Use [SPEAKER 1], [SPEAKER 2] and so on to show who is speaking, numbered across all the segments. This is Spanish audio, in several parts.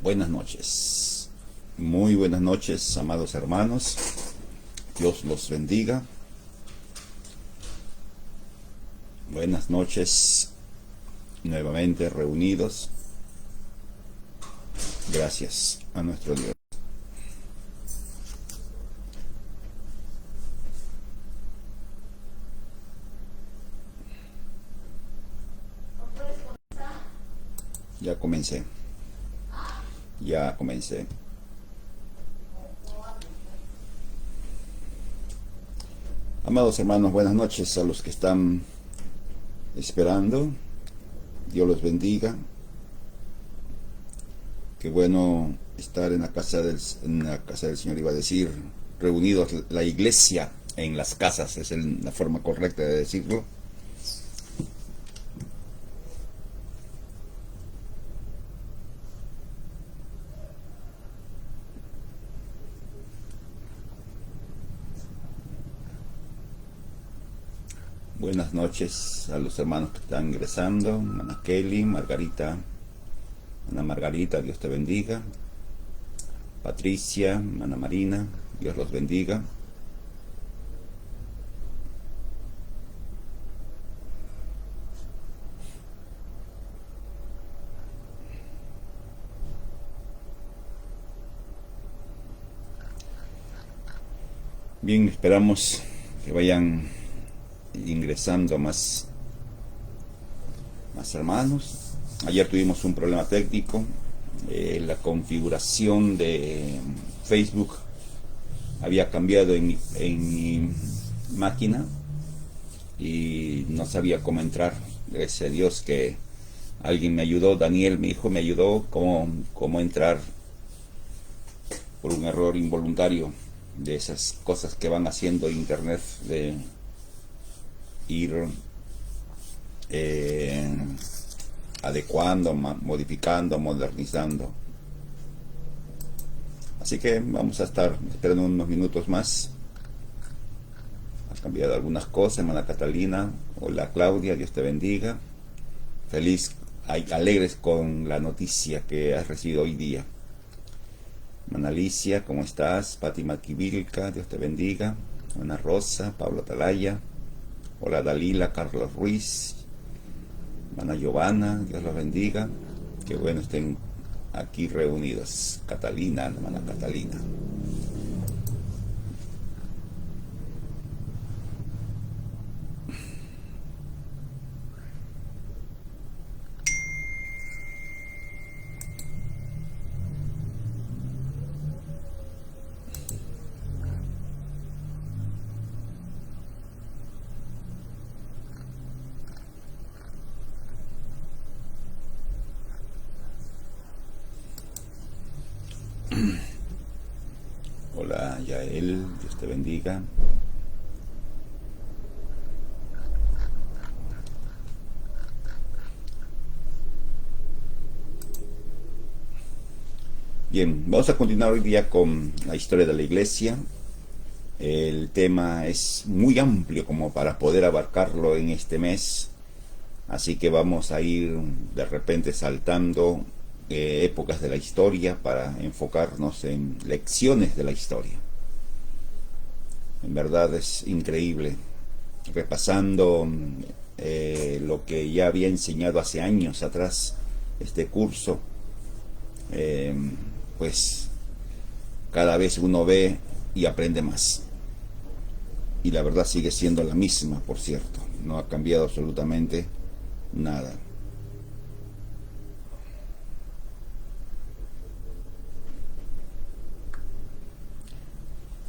[SPEAKER 1] Buenas noches, muy buenas noches, amados hermanos. Dios los bendiga. Buenas noches, nuevamente reunidos. Gracias a nuestro Dios. Ya comencé. Amados hermanos, buenas noches a los que están esperando. Dios los bendiga. Qué bueno estar en la casa del Señor, iba a decir, reunidos la iglesia en las casas, es la forma correcta de decirlo. Buenas noches a los hermanos que están ingresando. Ana Kelly, Margarita, Ana Margarita, Dios te bendiga. Patricia, Ana Marina, Dios los bendiga. Bien, esperamos que vayan ingresando más hermanos. Ayer tuvimos un problema técnico. La configuración de Facebook había cambiado en mi máquina y no sabía cómo entrar. Gracias a Dios que alguien me ayudó. Daniel, mi hijo, me ayudó cómo entrar por un error involuntario de esas cosas que van haciendo internet, de ir adecuando, modificando, modernizando. Así que vamos a estar esperando unos minutos más. Ha cambiado algunas cosas, hermana Catalina. Hola Claudia, Dios te bendiga. Alegres con la noticia que has recibido hoy día. Hermana Alicia, ¿cómo estás? Fátima Quivilca, Dios te bendiga. Ana Rosa, Pablo Atalaya. Hola Dalila, Carlos Ruiz, hermana Giovanna, Dios los bendiga. Qué bueno estén aquí reunidos. Catalina, hermana Catalina. Hola Yael, Dios te bendiga. Bien, vamos a continuar hoy día con la historia de la iglesia. El tema es muy amplio como para poder abarcarlo en este mes, así que vamos a ir de repente saltando épocas de la historia para enfocarnos en lecciones de la historia. En verdad es increíble, repasando lo que ya había enseñado hace años atrás este curso, pues cada vez uno ve y aprende más, y la verdad sigue siendo la misma, por cierto, no ha cambiado absolutamente nada.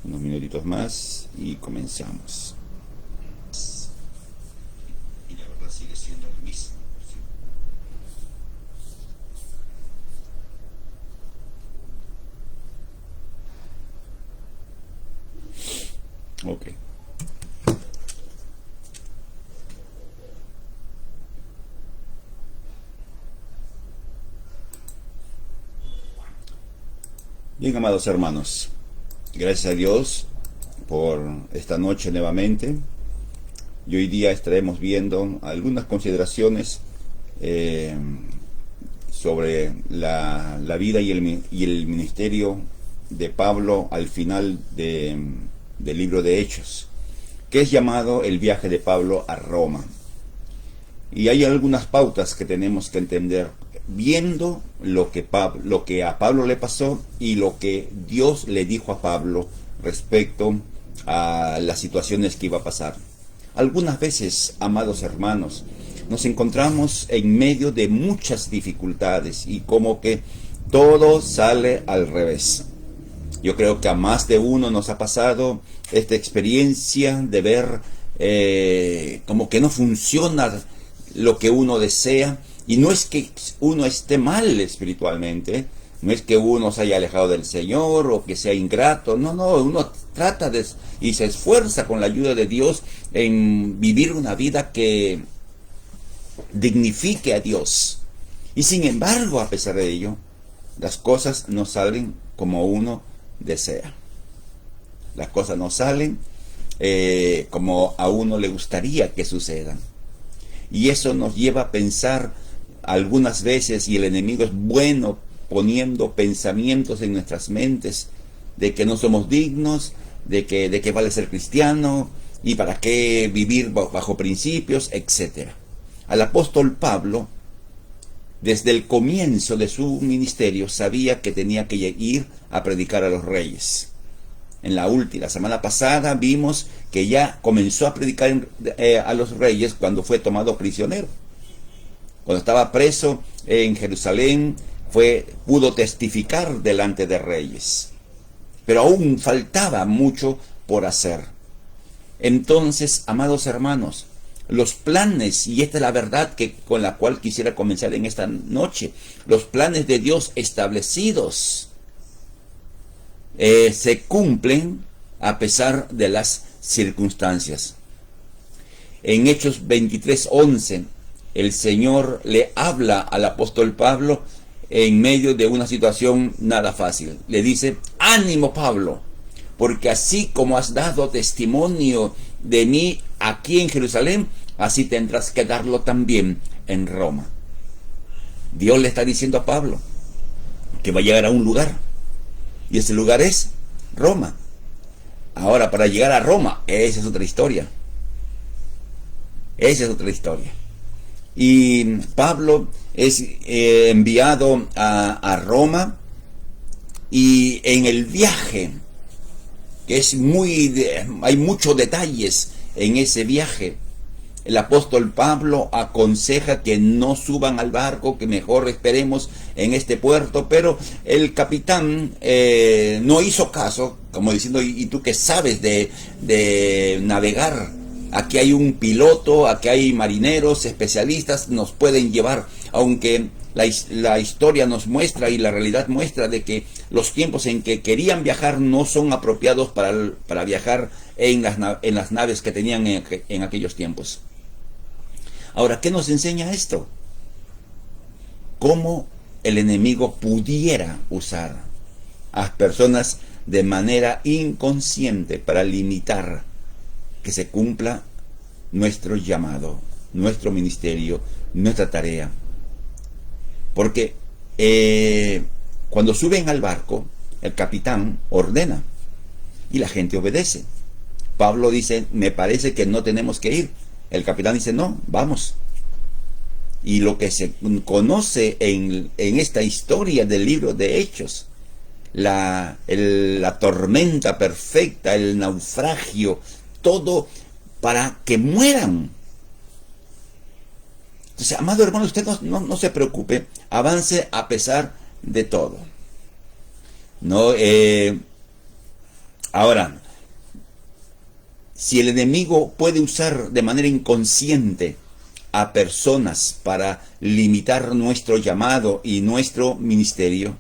[SPEAKER 1] Unos minutitos más y comenzamos. Y la verdad sigue siendo lo mismo. Ok. Bien, amados hermanos, gracias a Dios por esta noche nuevamente. Y hoy día estaremos viendo algunas consideraciones sobre la vida y el ministerio de Pablo al final del libro de Hechos, que es llamado el viaje de Pablo a Roma. Y hay algunas pautas que tenemos que entender, viendo lo que a Pablo le pasó y lo que Dios le dijo a Pablo respecto a las situaciones que iba a pasar. Algunas veces, amados hermanos, nos encontramos en medio de muchas dificultades y como que todo sale al revés. Yo creo que a más de uno nos ha pasado esta experiencia de ver como que no funciona lo que uno desea. Y no es que uno esté mal espiritualmente, no es que uno se haya alejado del Señor o que sea ingrato, no, uno trata y se esfuerza con la ayuda de Dios en vivir una vida que dignifique a Dios. Y sin embargo, a pesar de ello, las cosas no salen como uno desea. Las cosas no salen como a uno le gustaría que sucedan. Y eso nos lleva a pensar algunas veces, y el enemigo es bueno poniendo pensamientos en nuestras mentes de que no somos dignos, de que vale ser cristiano y para qué vivir bajo principios, etc. Al apóstol Pablo, desde el comienzo de su ministerio, sabía que tenía que ir a predicar a los reyes. En la semana pasada vimos que ya comenzó a predicar a los reyes cuando fue tomado prisionero. Cuando estaba preso en Jerusalén, pudo testificar delante de reyes. Pero aún faltaba mucho por hacer. Entonces, amados hermanos, los planes, y esta es la verdad con la cual quisiera comenzar en esta noche, los planes de Dios establecidos se cumplen a pesar de las circunstancias. En Hechos 23:11, el Señor le habla al apóstol Pablo en medio de una situación nada fácil. Le dice: ánimo, Pablo, porque así como has dado testimonio de mí aquí en Jerusalén, así tendrás que darlo también en Roma. Dios le está diciendo a Pablo que va a llegar a un lugar, y ese lugar es Roma. Ahora, para llegar a Roma, esa es otra historia. Esa es otra historia. Y Pablo es enviado a Roma, y en el viaje, que es hay muchos detalles en ese viaje, el apóstol Pablo aconseja que no suban al barco, que mejor esperemos en este puerto, pero el capitán no hizo caso, como diciendo: ¿y tú qué sabes de navegar? Aquí hay un piloto, aquí hay marineros especialistas, nos pueden llevar, aunque la historia nos muestra y la realidad muestra de que los tiempos en que querían viajar no son apropiados para viajar en las naves que tenían en aquellos tiempos. Ahora, ¿qué nos enseña esto? Cómo el enemigo pudiera usar a personas de manera inconsciente para limitar que se cumpla nuestro llamado, nuestro ministerio, nuestra tarea. Porque cuando suben al barco, el capitán ordena y la gente obedece. Pablo dice: me parece que no tenemos que ir. El capitán dice: no, vamos. Y lo que se conoce en esta historia del libro de Hechos, la tormenta perfecta, el naufragio, todo para que mueran. Entonces, amado hermano, usted no se preocupe, avance a pesar de todo. Ahora, si el enemigo puede usar de manera inconsciente a personas para limitar nuestro llamado y nuestro ministerio,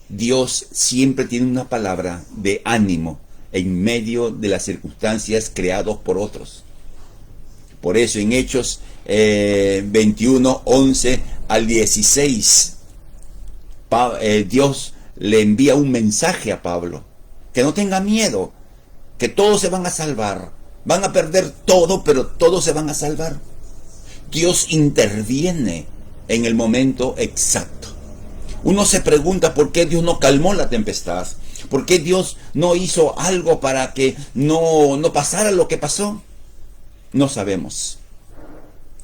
[SPEAKER 1] Dios siempre tiene una palabra de ánimo en medio de las circunstancias creadas por otros. Por eso en Hechos 21, 11 al 16, Dios le envía un mensaje a Pablo: que no tenga miedo, que todos se van a salvar, van a perder todo, pero todos se van a salvar. Dios interviene en el momento exacto. Uno se pregunta por qué Dios no calmó la tempestad, por qué Dios no hizo algo para que no pasara lo que pasó. No sabemos.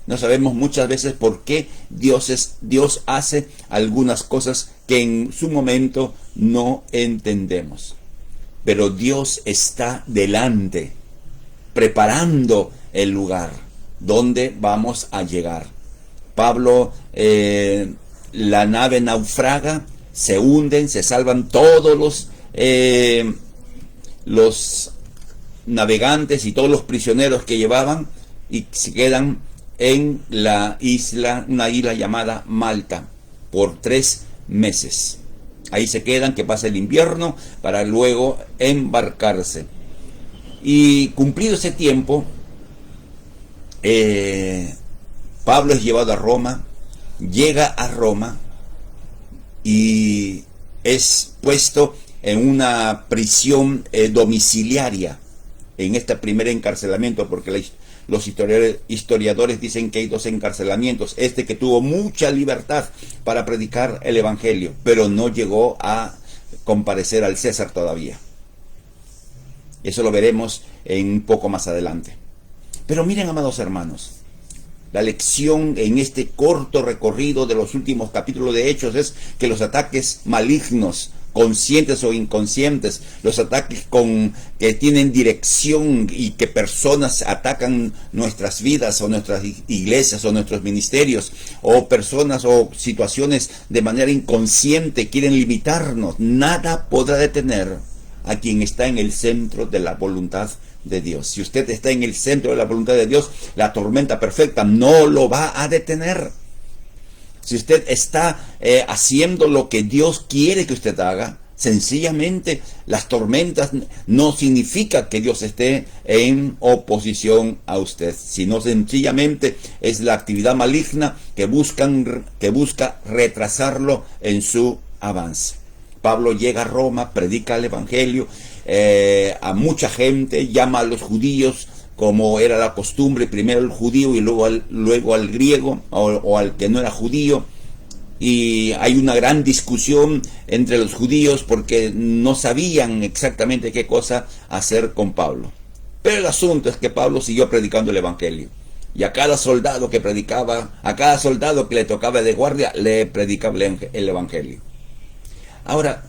[SPEAKER 1] No sabemos muchas veces por qué Dios hace algunas cosas que en su momento no entendemos. Pero Dios está delante, preparando el lugar donde vamos a llegar. Pablo, la nave naufraga, se hunden, se salvan todos los navegantes y todos los prisioneros que llevaban, y se quedan en la isla, una isla llamada Malta, por 3 meses. Ahí se quedan, que pasa el invierno, para luego embarcarse. Y cumplido ese tiempo, Pablo es llevado a Roma, llega a Roma y es puesto en una prisión domiciliaria, en este primer encarcelamiento, porque los historiadores dicen que hay 2 encarcelamientos. Este que tuvo mucha libertad para predicar el evangelio, pero no llegó a comparecer al César todavía. Eso lo veremos un poco más adelante. Pero miren, amados hermanos, la lección en este corto recorrido de los últimos capítulos de Hechos es que los ataques malignos, conscientes o inconscientes, los ataques que tienen dirección y que personas atacan nuestras vidas o nuestras iglesias o nuestros ministerios, o personas o situaciones de manera inconsciente quieren limitarnos, nada podrá detener a quien está en el centro de la voluntad de Dios. Si usted está en el centro de la voluntad de Dios, la tormenta perfecta no lo va a detener. Si usted está haciendo lo que Dios quiere que usted haga, sencillamente las tormentas no significa que Dios esté en oposición a usted, sino sencillamente es la actividad maligna que busca retrasarlo en su avance. Pablo llega a Roma, predica el evangelio a mucha gente, llama a los judíos, como era la costumbre, primero el judío y luego al griego o al que no era judío. Y hay una gran discusión entre los judíos porque no sabían exactamente qué cosa hacer con Pablo. Pero el asunto es que Pablo siguió predicando el evangelio. Y a cada soldado que predicaba, a cada soldado que le tocaba de guardia, le predicaba el evangelio. Ahora,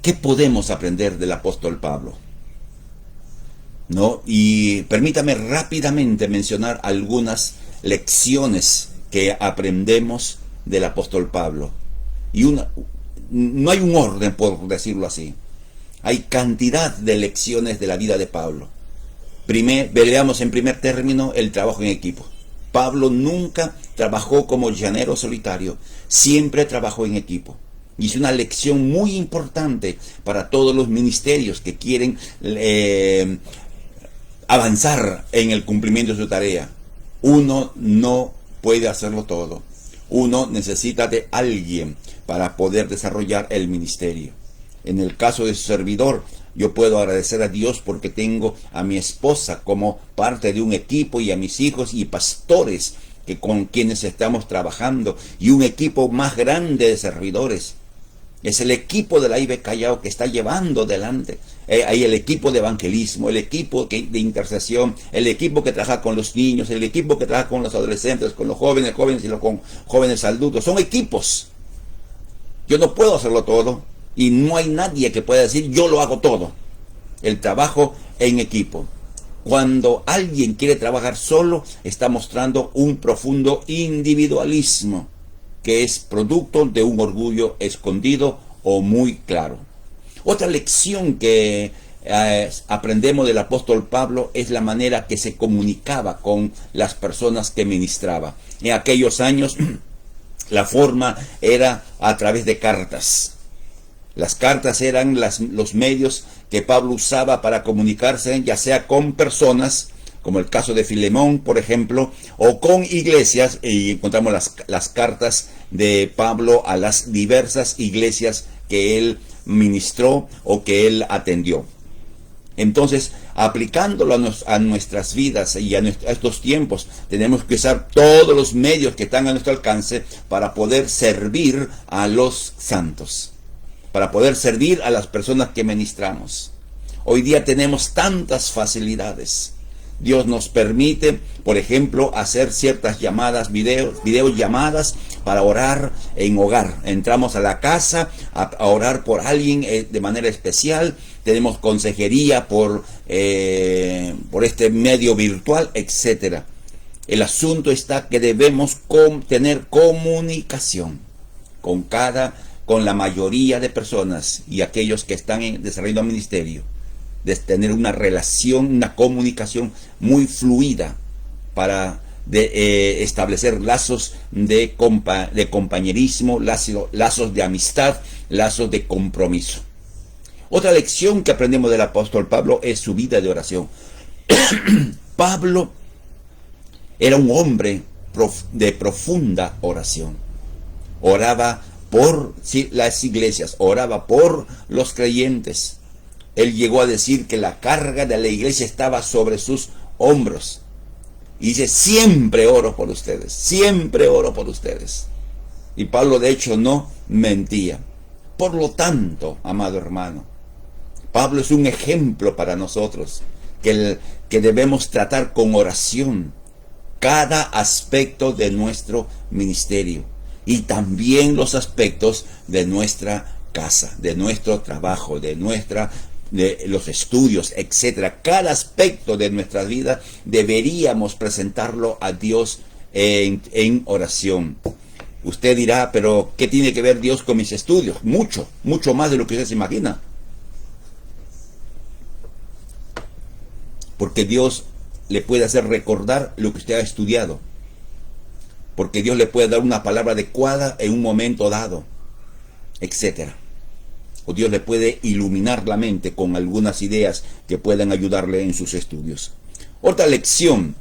[SPEAKER 1] ¿qué podemos aprender del apóstol Pablo? ¿No? Y permítame rápidamente mencionar algunas lecciones que aprendemos del apóstol Pablo. Y no hay un orden, por decirlo así. Hay cantidad de lecciones de la vida de Pablo. Veamos en primer término el trabajo en equipo. Pablo nunca trabajó como llanero solitario, siempre trabajó en equipo. Y es una lección muy importante para todos los ministerios que quieren avanzar en el cumplimiento de su tarea. Uno no puede hacerlo todo. Uno necesita de alguien para poder desarrollar el ministerio. En el caso de su servidor, yo puedo agradecer a Dios porque tengo a mi esposa como parte de un equipo, y a mis hijos y pastores con quienes estamos trabajando, y un equipo más grande de servidores. Es el equipo de la IB Callao que está llevando adelante. Hay el equipo de evangelismo, el equipo de intercesión, el equipo que trabaja con los niños, el equipo que trabaja con los adolescentes, con los jóvenes y con jóvenes adultos. Son equipos. Yo no puedo hacerlo todo y no hay nadie que pueda decir yo lo hago todo. El trabajo en equipo. Cuando alguien quiere trabajar solo, está mostrando un profundo individualismo, que es producto de un orgullo escondido o muy claro. Otra lección que aprendemos del apóstol Pablo es la manera que se comunicaba con las personas que ministraba. En aquellos años la forma era a través de cartas. Las cartas eran los medios que Pablo usaba para comunicarse, ya sea con personas, como el caso de Filemón, por ejemplo, o con iglesias, y encontramos las cartas de Pablo a las diversas iglesias que él ministró o que él atendió. Entonces, aplicándolo a nuestras vidas y a estos tiempos. Tenemos que usar todos los medios que están a nuestro alcance para poder servir a los santos, para poder servir a las personas que ministramos. Hoy día tenemos tantas facilidades. Dios nos permite, por ejemplo, hacer ciertas llamadas, videollamadas para orar en hogar. Entramos a la casa a orar por alguien de manera especial. Tenemos consejería por este medio virtual, etc. El asunto está que debemos tener comunicación con la mayoría de personas y aquellos que están desarrollando ministerio. De tener una relación, una comunicación muy fluida para establecer lazos de compañerismo, lazos de amistad, lazos de compromiso. Otra lección que aprendemos del apóstol Pablo es su vida de oración. Pablo era un hombre de profunda oración. Oraba por las iglesias, oraba por los creyentes. Él llegó a decir que la carga de la iglesia estaba sobre sus hombros. Y dice, siempre oro por ustedes, siempre oro por ustedes. Y Pablo de hecho no mentía. Por lo tanto, amado hermano, Pablo es un ejemplo para nosotros que debemos tratar con oración cada aspecto de nuestro ministerio y también los aspectos de nuestra casa, de nuestro trabajo, de los estudios, etcétera. Cada aspecto de nuestra vida deberíamos presentarlo a Dios en oración. Usted dirá, pero ¿qué tiene que ver Dios con mis estudios? Mucho, mucho más de lo que usted se imagina. Porque Dios le puede hacer recordar lo que usted ha estudiado. Porque Dios le puede dar una palabra adecuada en un momento dado, etcétera. O Dios le puede iluminar la mente con algunas ideas que puedan ayudarle en sus estudios. Otra lección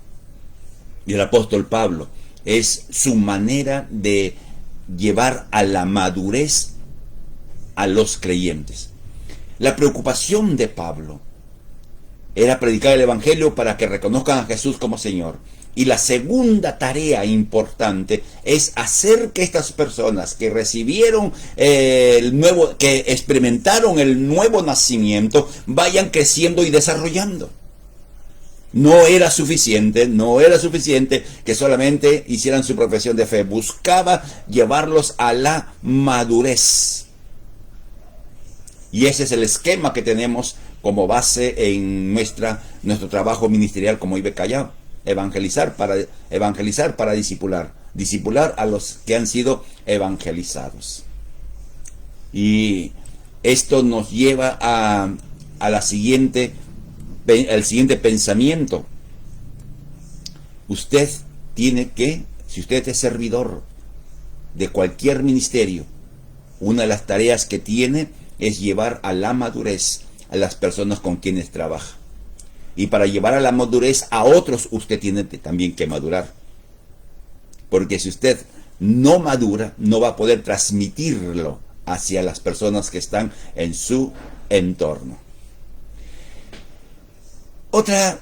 [SPEAKER 1] del apóstol Pablo es su manera de llevar a la madurez a los creyentes. La preocupación de Pablo era predicar el evangelio para que reconozcan a Jesús como Señor. Y la segunda tarea importante es hacer que estas personas que recibieron que experimentaron el nuevo nacimiento, vayan creciendo y desarrollando. No era suficiente que solamente hicieran su profesión de fe. Buscaba llevarlos a la madurez. Y ese es el esquema que tenemos como base en nuestro trabajo ministerial como IBE Callao. Evangelizar para discipular. Discipular a los que han sido evangelizados. Y esto nos lleva al siguiente pensamiento. Usted tiene que, si usted es servidor de cualquier ministerio, una de las tareas que tiene es llevar a la madurez a las personas con quienes trabaja. Y para llevar a la madurez a otros, usted tiene también que madurar. Porque si usted no madura, no va a poder transmitirlo hacia las personas que están en su entorno. Otra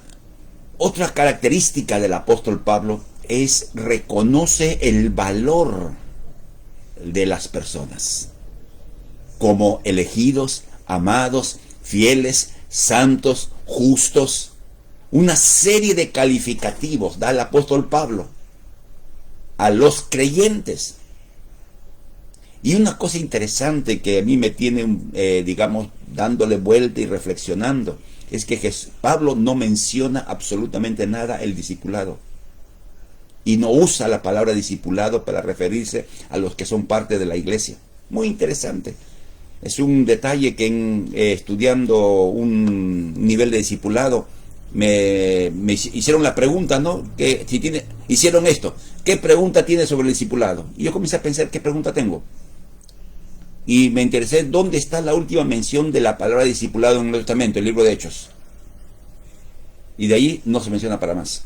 [SPEAKER 1] característica del apóstol Pablo es reconoce el valor de las personas como elegidos, amados, fieles, santos, justos. Una serie de calificativos da el apóstol Pablo a los creyentes. Y una cosa interesante que a mí me tiene, dándole vuelta y reflexionando, es que Pablo no menciona absolutamente nada el discipulado. Y no usa la palabra discipulado para referirse a los que son parte de la iglesia. Muy interesante. Es un detalle que estudiando un nivel de discipulado me hicieron la pregunta, ¿no? Que si hicieron esto, ¿qué pregunta tiene sobre el discipulado? Y yo comencé a pensar, ¿qué pregunta tengo? Y me interesé dónde está la última mención de la palabra discipulado en el Nuevo Testamento, el libro de Hechos. Y de ahí no se menciona para más.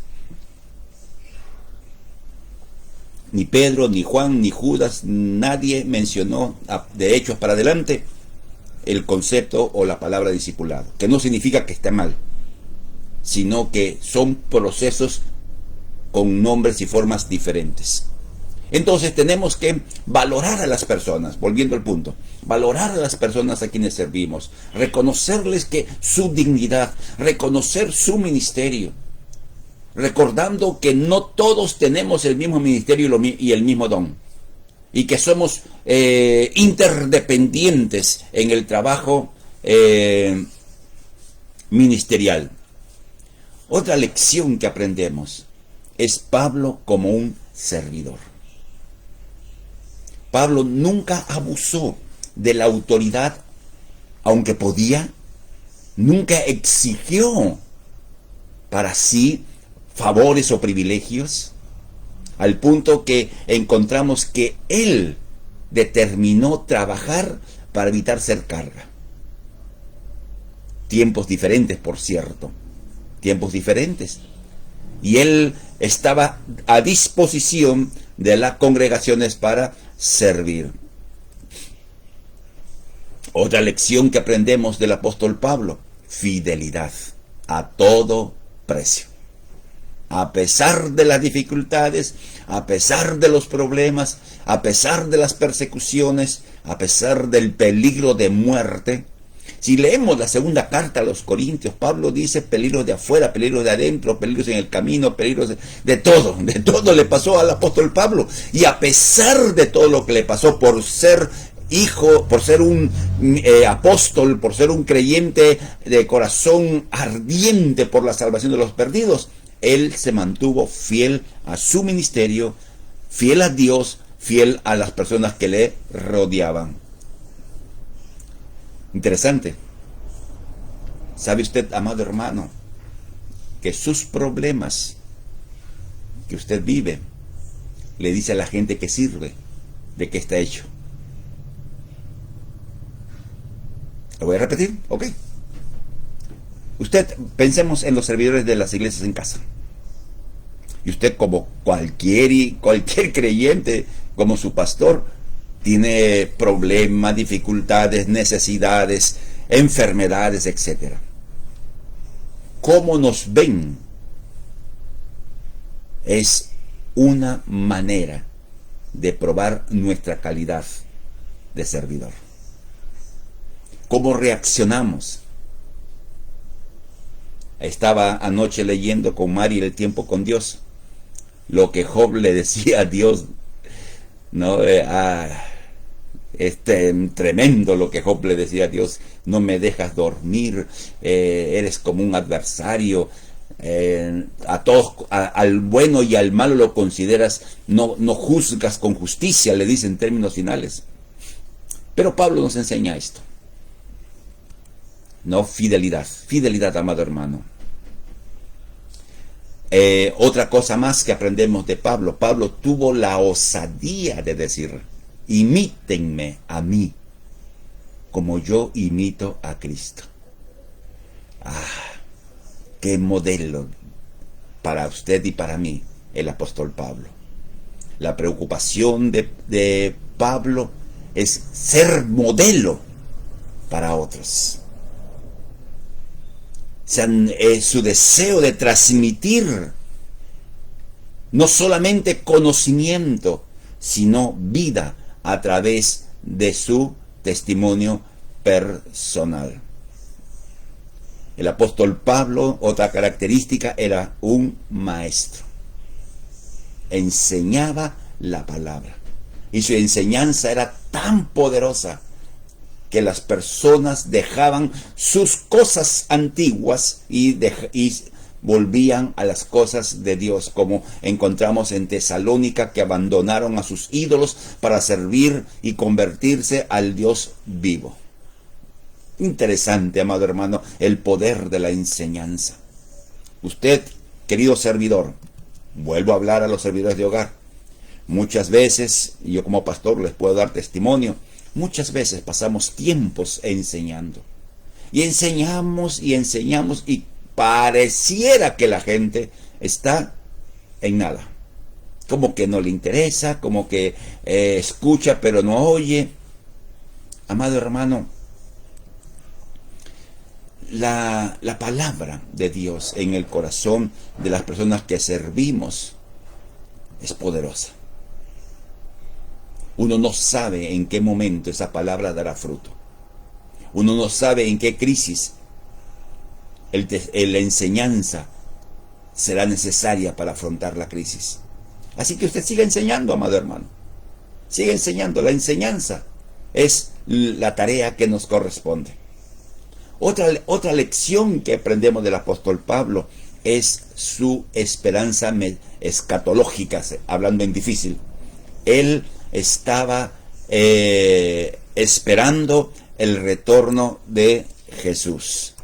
[SPEAKER 1] Ni Pedro, ni Juan, ni Judas, nadie mencionó de Hechos para adelante el concepto o la palabra discipulado, que no significa que esté mal. sino que son procesos con nombres y formas diferentes. Entonces tenemos que valorar a las personas, volviendo al punto, valorar a las personas a quienes servimos, reconocerles que su dignidad, reconocer su ministerio, recordando que no todos tenemos el mismo ministerio y el mismo don, y que somos interdependientes en el trabajo ministerial. Otra lección que aprendemos es Pablo como un servidor. Pablo nunca abusó de la autoridad, aunque podía, nunca exigió para sí favores o privilegios, al punto que encontramos que él determinó trabajar para evitar ser carga. Tiempos diferentes, por cierto, tiempos diferentes. Y él estaba a disposición de las congregaciones para servir. Otra lección que aprendemos del apóstol Pablo: fidelidad a todo precio. A pesar de las dificultades, a pesar de los problemas, a pesar de las persecuciones, a pesar del peligro de muerte. Si leemos la segunda carta a los Corintios, Pablo dice peligros de afuera, peligros de adentro, peligros en el camino, peligros de todo le pasó al apóstol Pablo. Y a pesar de todo lo que le pasó por ser hijo, por ser un apóstol, por ser un creyente de corazón ardiente por la salvación de los perdidos, él se mantuvo fiel a su ministerio, fiel a Dios, fiel a las personas que le rodeaban. Interesante. ¿Sabe usted, amado hermano, que sus problemas que usted vive le dice a la gente que sirve de qué está hecho? ¿Lo voy a repetir? Ok. Usted, pensemos en los servidores de las iglesias en casa. Y usted, como cualquier creyente, como su pastor, tiene problemas, dificultades, necesidades, enfermedades, etc. ¿Cómo nos ven? Es una manera de probar nuestra calidad de servidor. ¿Cómo reaccionamos? Estaba anoche leyendo con Mari El tiempo con Dios, lo que Job le decía a Dios, ¿no? Tremendo lo que Job le decía a Dios: no me dejas dormir, eres como un adversario, a todos, al bueno y al malo lo consideras, no juzgas con justicia, le dice en términos finales. Pero Pablo nos enseña esto. No, fidelidad, amado hermano. Otra cosa más que aprendemos de Pablo: Pablo tuvo la osadía de decir: imítenme a mí, como yo imito a Cristo. Qué modelo para usted y para mí el apóstol Pablo. La preocupación de Pablo es ser modelo para otros. Su deseo de transmitir no solamente conocimiento, sino vida a través de su testimonio personal. El apóstol Pablo, otra característica, era un maestro. Enseñaba la palabra. Y su enseñanza era tan poderosa que las personas dejaban sus cosas antiguas y volvían a las cosas de Dios, como encontramos en Tesalónica, que abandonaron a sus ídolos para servir y convertirse al Dios vivo. Interesante, amado hermano, el poder de la enseñanza. Usted, querido servidor, vuelvo a hablar a los servidores de hogar. Muchas veces, y yo como pastor les puedo dar testimonio, muchas veces pasamos tiempos enseñando. Y enseñamos y pareciera que la gente está en nada. Como que no le interesa, como que escucha pero no oye. Amado hermano, la palabra de Dios en el corazón de las personas que servimos es poderosa. Uno no sabe en qué momento esa palabra dará fruto. Uno no sabe en qué crisis la enseñanza será necesaria para afrontar la crisis. Así que usted siga enseñando, amado hermano. Siga enseñando. La enseñanza es la tarea que nos corresponde. Otra lección que aprendemos del apóstol Pablo es su esperanza escatológica, hablando en difícil. Él estaba esperando el retorno de Jesús.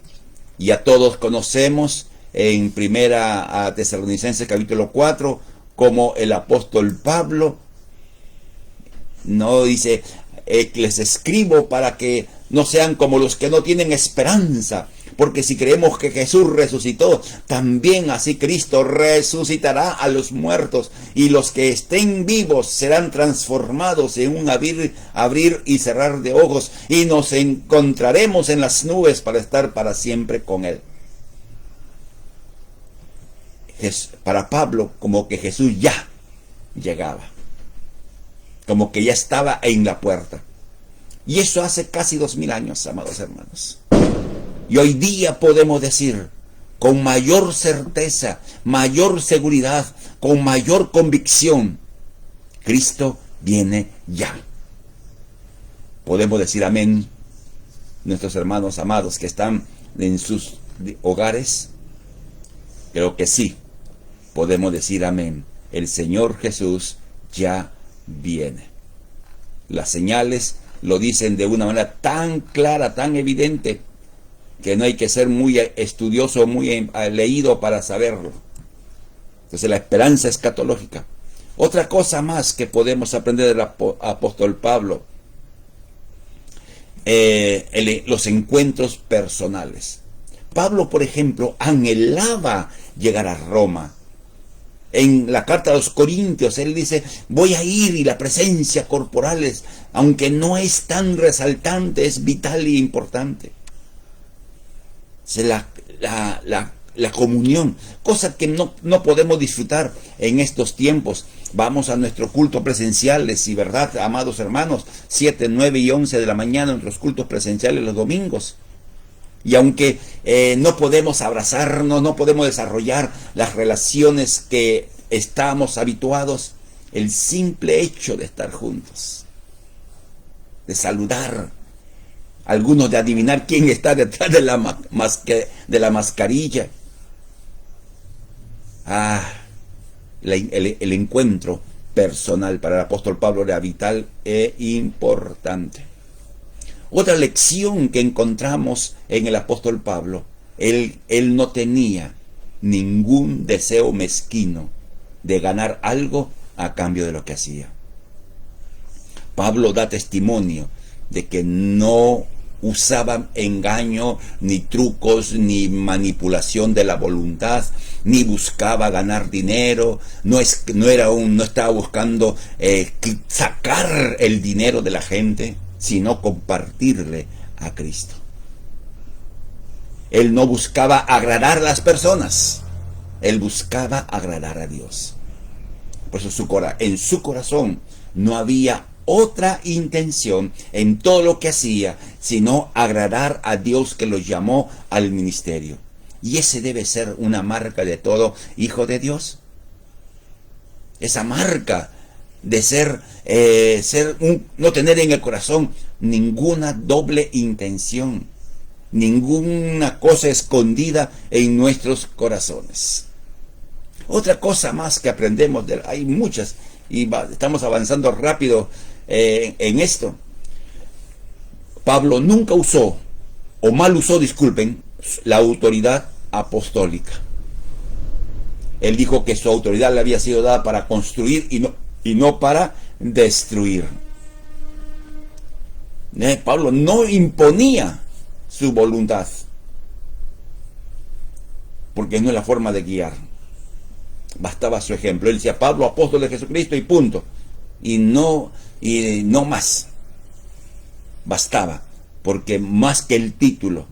[SPEAKER 1] Ya todos conocemos en Primera a Tesalonicenses capítulo 4 como el apóstol Pablo no dice, les escribo para que no sean como los que no tienen esperanza, porque si creemos que Jesús resucitó, también así Cristo resucitará a los muertos, y los que estén vivos serán transformados en un abrir y cerrar de ojos, y nos encontraremos en las nubes para estar para siempre con Él. Para Pablo, como que Jesús ya llegaba, como que ya estaba en la puerta. Y eso hace casi 2000 años, amados hermanos. Y hoy día podemos decir con mayor certeza, mayor seguridad, con mayor convicción, Cristo viene ya. Podemos decir amén. Nuestros hermanos amados que están en sus hogares, creo que sí, podemos decir amén. El Señor Jesús ya viene. Las señales lo dicen de una manera tan clara, tan evidente, que no hay que ser muy estudioso, muy leído para saberlo. Entonces la esperanza escatológica. Otra cosa más que podemos aprender del apóstol Pablo, los encuentros personales. Pablo, por ejemplo, anhelaba llegar a Roma. En la carta a los Corintios, él dice, voy a ir, y la presencia corporal, aunque no es tan resaltante, es vital y importante. La comunión, cosa que no podemos disfrutar en estos tiempos. Vamos a nuestros cultos presenciales, y verdad, amados hermanos, 7, 9 y 11 de la mañana, nuestros cultos presenciales los domingos. Y aunque no podemos abrazarnos, no podemos desarrollar las relaciones que estamos habituados, el simple hecho de estar juntos, de saludar, algunos de adivinar quién está detrás de la mascarilla. El encuentro personal para el apóstol Pablo era vital e importante. Otra lección que encontramos en el apóstol Pablo, él no tenía ningún deseo mezquino de ganar algo a cambio de lo que hacía. Pablo da testimonio de que no usaba engaño, ni trucos, ni manipulación de la voluntad, ni buscaba ganar dinero, no estaba buscando sacar el dinero de la gente, sino compartirle a Cristo. Él no buscaba agradar a las personas, él buscaba agradar a Dios. Por eso en su corazón no había otra intención en todo lo que hacía, sino agradar a Dios que lo llamó al ministerio. Y ese debe ser una marca de todo hijo de Dios. Esa marca de no tener en el corazón ninguna doble intención, ninguna cosa escondida en nuestros corazones. Otra cosa más que aprendemos, hay muchas, y estamos avanzando rápido en esto. Pablo nunca usó, o mal usó, disculpen, la autoridad apostólica. Él dijo que su autoridad le había sido dada para construir y no para destruir. Pablo no imponía su voluntad, porque no es la forma de guiar. Bastaba su ejemplo. Él decía, Pablo, apóstol de Jesucristo, y punto. Y no más. Bastaba, porque más que el título,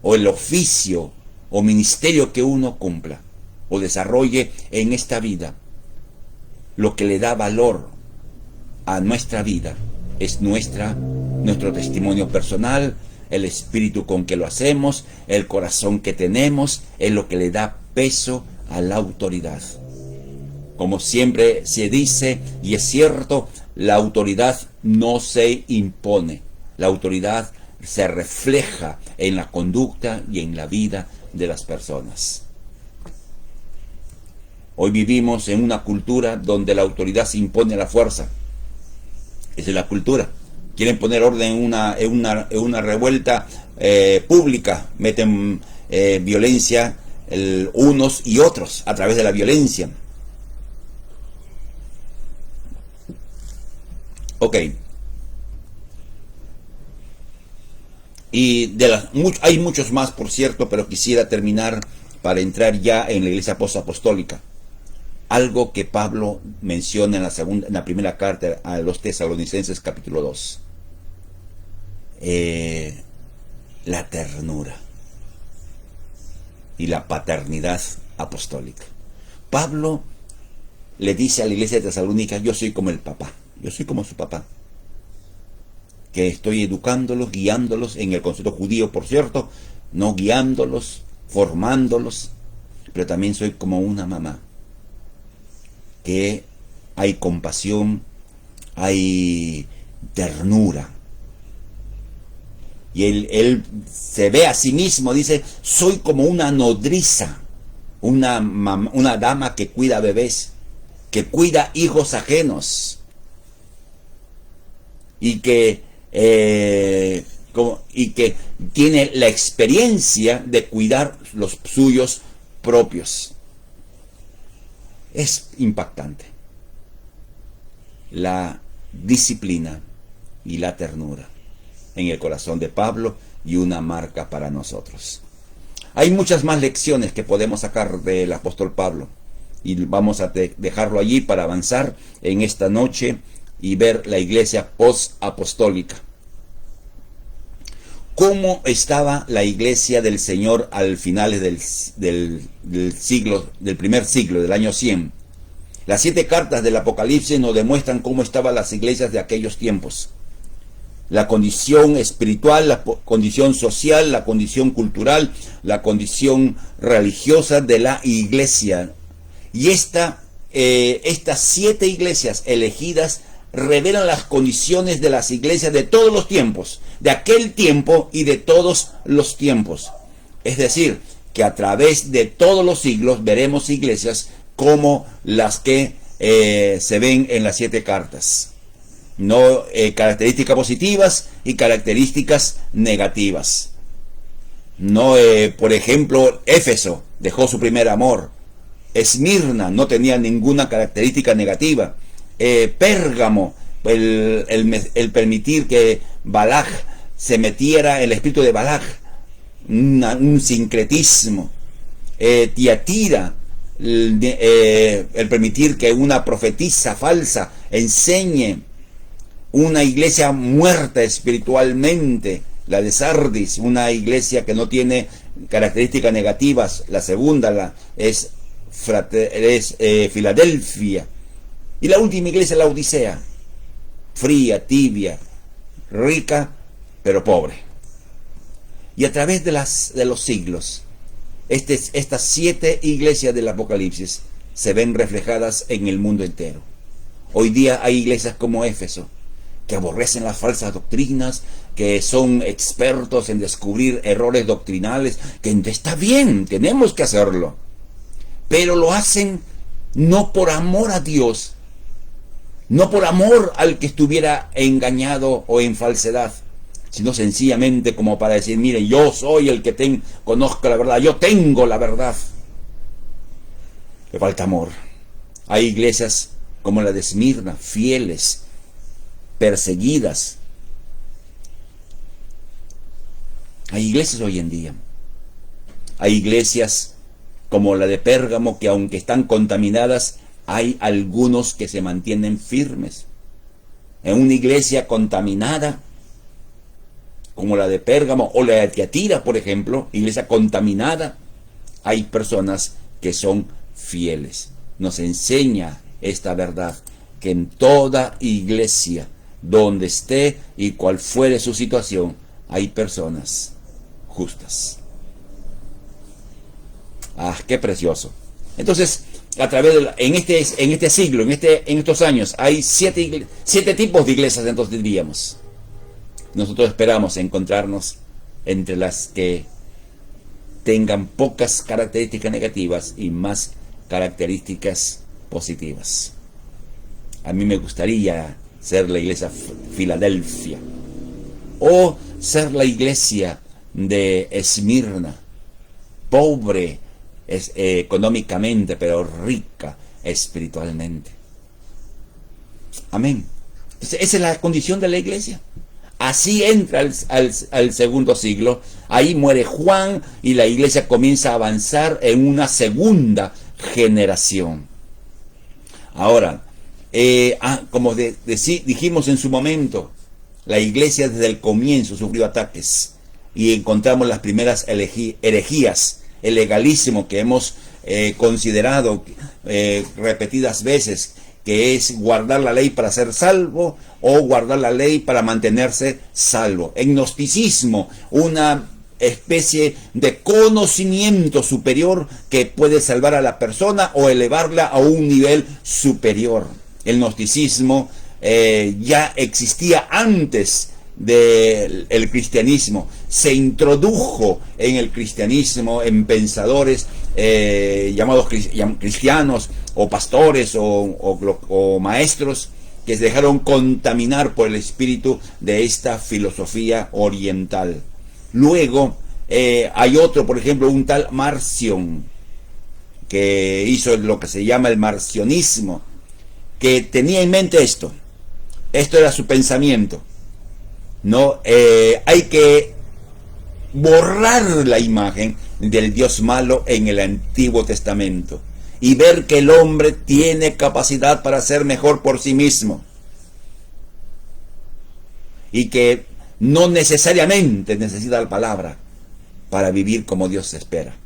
[SPEAKER 1] o el oficio o ministerio que uno cumpla o desarrolle en esta vida, lo que le da valor a nuestra vida es nuestro testimonio personal, el espíritu con que lo hacemos, el corazón que tenemos, es lo que le da peso a la autoridad. Como siempre se dice, y es cierto, la autoridad no se impone. La autoridad se refleja en la conducta y en la vida de las personas. Hoy vivimos en una cultura donde la autoridad se impone a la fuerza. Esa es la cultura. Quieren poner orden en una revuelta pública, meten violencia unos y otros a través de la violencia. Ok. Y hay muchos más, por cierto, pero quisiera terminar para entrar ya en la iglesia postapostólica. Algo que Pablo menciona en la primera carta a los Tesalonicenses, capítulo 2. La ternura y la paternidad apostólica. Pablo le dice a la iglesia de Tesalónica: yo soy como el papá, yo soy como su papá, que estoy educándolos, guiándolos en el concepto judío, por cierto, no guiándolos, formándolos, pero también soy como una mamá, que hay compasión, hay ternura. Y él se ve a sí mismo, dice: soy como una nodriza, una dama que cuida bebés, que cuida hijos ajenos, y que tiene la experiencia de cuidar los suyos propios. Es impactante la disciplina y la ternura en el corazón de Pablo, y una marca para nosotros. Hay muchas más lecciones que podemos sacar del apóstol Pablo, y vamos a dejarlo allí para avanzar en esta noche y ver la iglesia post-apostólica. ¿Cómo estaba la iglesia del Señor al finales del primer siglo, del año 100? Las 7 cartas del Apocalipsis nos demuestran cómo estaban las iglesias de aquellos tiempos. La condición espiritual, la condición social, la condición cultural, la condición religiosa de la iglesia. Y estas 7 iglesias elegidas revelan las condiciones de las iglesias de todos los tiempos, de aquel tiempo y de todos los tiempos. Es decir, que a través de todos los siglos veremos iglesias como las que se ven en las 7 cartas. No características positivas y características negativas. No, por ejemplo, Éfeso dejó su primer amor. Esmirna no tenía ninguna característica negativa. Pérgamo, el permitir que Balaj se metiera, el espíritu de Balaj, un sincretismo. Tiatira, el permitir que una profetisa falsa enseñe. Una iglesia muerta espiritualmente, la de Sardis, una iglesia que no tiene características negativas. La segunda es Filadelfia. Y la última iglesia, la Odisea, fría, tibia, rica, pero pobre. Y a través de los siglos, estas 7 iglesias del Apocalipsis se ven reflejadas en el mundo entero. Hoy día hay iglesias como Éfeso, que aborrecen las falsas doctrinas, que son expertos en descubrir errores doctrinales, que está bien, tenemos que hacerlo, pero lo hacen no por amor a Dios, no por amor al que estuviera engañado o en falsedad, sino sencillamente como para decir: mire, yo soy el que conozco la verdad, yo tengo la verdad. Le falta amor. Hay iglesias como la de Esmirna, fieles, perseguidas. Hay iglesias hoy en día. Hay iglesias como la de Pérgamo, que aunque están contaminadas, hay algunos que se mantienen firmes. En una iglesia contaminada, como la de Pérgamo o la de Tiatira, por ejemplo, iglesia contaminada, hay personas que son fieles. Nos enseña esta verdad, que en toda iglesia, donde esté y cual fuere su situación, hay personas justas. Ah, qué precioso. Entonces, a través de en este siglo, en estos años, hay siete tipos de iglesias, entonces diríamos. Nosotros esperamos encontrarnos entre las que tengan pocas características negativas y más características positivas. A mí me gustaría ser la iglesia Filadelfia, o ser la iglesia de Esmirna, pobre económicamente, pero rica espiritualmente. Amén. Entonces, esa es la condición de la iglesia. Así entra al segundo siglo, ahí muere Juan y la iglesia comienza a avanzar en una segunda generación. Ahora, como dijimos en su momento, la iglesia desde el comienzo sufrió ataques y encontramos las primeras herejías, el legalismo que hemos considerado repetidas veces, que es guardar la ley para ser salvo o guardar la ley para mantenerse salvo. El gnosticismo, una especie de conocimiento superior que puede salvar a la persona o elevarla a un nivel superior. El gnosticismo ya existía antes del cristianismo, se introdujo en el cristianismo en pensadores llamados cristianos o pastores o maestros que se dejaron contaminar por el espíritu de esta filosofía oriental. Luego hay otro, por ejemplo, un tal Marción, que hizo lo que se llama el marcionismo, que tenía en mente esto era su pensamiento. No, hay que borrar la imagen del Dios malo en el Antiguo Testamento y ver que el hombre tiene capacidad para ser mejor por sí mismo y que no necesariamente necesita la palabra para vivir como Dios espera.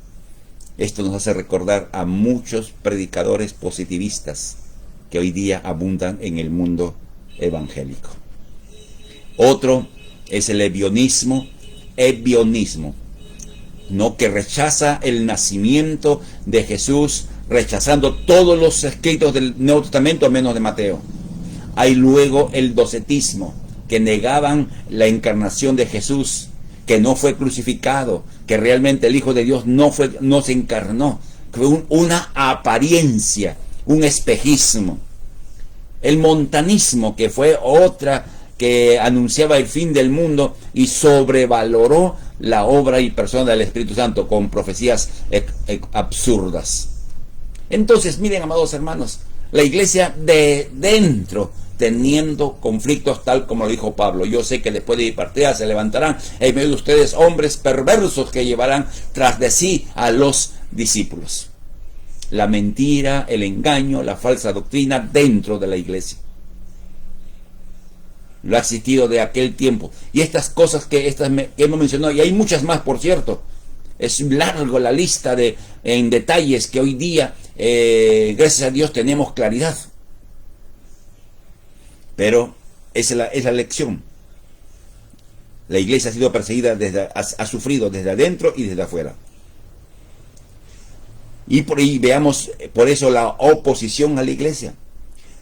[SPEAKER 1] Esto nos hace recordar a muchos predicadores positivistas que hoy día abundan en el mundo evangélico. Otro es el ebionismo, no, que rechaza el nacimiento de Jesús, rechazando todos los escritos del Nuevo Testamento menos de Mateo. Hay luego el docetismo, que negaban la encarnación de Jesús, que no fue crucificado, que realmente el Hijo de Dios no se encarnó, que fue una apariencia, un espejismo. El montanismo, que fue otra que anunciaba el fin del mundo y sobrevaloró la obra y persona del Espíritu Santo con profecías absurdas. Entonces, miren, amados hermanos, la iglesia de dentro teniendo conflictos, tal como lo dijo Pablo. Yo sé que después de mi partida se levantarán en medio de ustedes hombres perversos que llevarán tras de sí a los discípulos. La mentira, el engaño, la falsa doctrina dentro de la iglesia. Lo ha existido de aquel tiempo. Y estas cosas que hemos mencionado, y hay muchas más, por cierto. Es largo la lista en detalles que hoy día, gracias a Dios, tenemos claridad. Pero es la lección. La iglesia ha sido perseguida, ha sufrido desde adentro y desde afuera. Y veamos por eso la oposición a la iglesia.